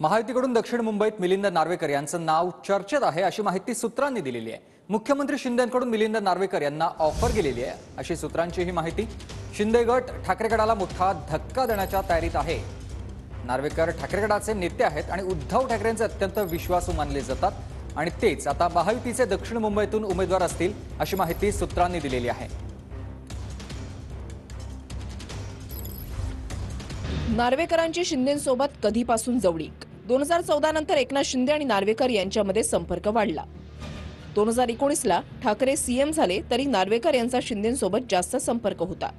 महायुतीकडून दक्षिण मुंबईत मिलिंद नार्वेकर यांचं नाव चर्चेत आहे अशी माहिती सूत्रांनी दिलेली आहे। मुख्यमंत्री शिंदेंकडून मिलिंद नार्वेकर यांना ऑफर गेलेली आहे अशी सूत्रांची ही माहिती। शिंदे गट ठाकरे गटाला मोठा धक्का देण्याच्या तयारीत आहे। नार्वेकर ठाकरे गटाचे नेते आहेत आणि उद्धव ठाकरेंचे अत्यंत विश्वासू मानले जातात आणि तेच आता महायुतीचे दक्षिण मुंबईतून उमेदवार असतील अशी माहिती सूत्रांनी दिलेली आहे। नार्वेकरांची शिंदेंसोबत कधीपासून जवळीक। 2014 नंतर एकनाथ शिंदे आणि नार्वेकर यांच्यामध्ये संपर्क वाढला। 2019ला ठाकरे सीएम झाले तरी नार्वेकर यांचा शिंदेंसोबत जास्त संपर्क होता।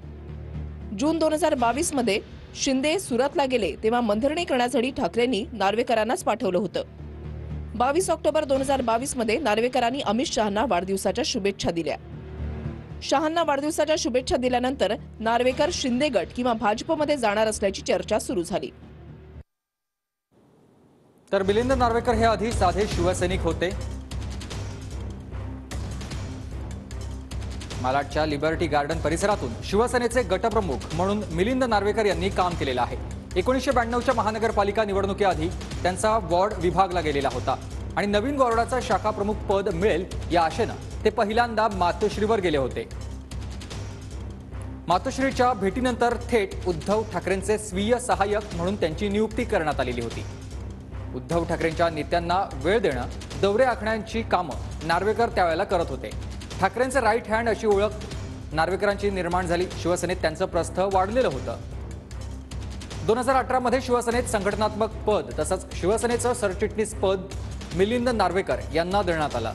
जून 2022 मध्ये शिंदे सुरतला गेले तेव्हा मंथरणी करण्यासाठी ठाकरेंनी नार्वेकरांनाच पाठवलं होतं। 22 ऑक्टोबर 2022 मध्ये नार्वेकरांनी अमित शहांना वाढदिवसाच्या शुभेच्छा दिल्या। शहांना वाढदिवसाच्या शुभेच्छा दिल्यानंतर नार्वेकर शिंदे गट किंवा भाजपमध्ये जाणार असल्याची चर्चा सुरू झाली। तर मिलिंद नार्वेकर हे आधी साधे शिवसैनिक होते। मालाडच्या लिबर्टी गार्डन परिसरातून शिवसेनेचे गटप्रमुख म्हणून मिलिंद नार्वेकर यांनी काम केलेलं आहे। 1992च्या महानगरपालिका निवडणुकीआधी त्यांचा वॉर्ड विभागला गेलेला होता आणि नवीन वॉर्डाचा शाखा प्रमुख पद मिळेल या आशेनं ते पहिल्यांदा मातोश्रीवर गेले होते। मातोश्रीच्या भेटीनंतर थेट उद्धव ठाकरेंचे स्वीय सहाय्यक म्हणून त्यांची नियुक्ती करण्यात आलेली होती। उद्धव ठाकरेंच्या नेत्यांना वेळ देणं, दौरे आखण्याची कामं नार्वेकर त्यावेळेला करत होते। ठाकरेंचे राईट हँड अशी ओळख नार्वेकरांची निर्माण झाली। शिवसेनेत त्यांचं प्रस्थ वाढलेलं होतं। 2018 मध्ये शिवसेनेत संघटनात्मक पद तसंच शिवसेनेचं सरचिटणीस पद मिलिंद नार्वेकर यांना देण्यात आलं।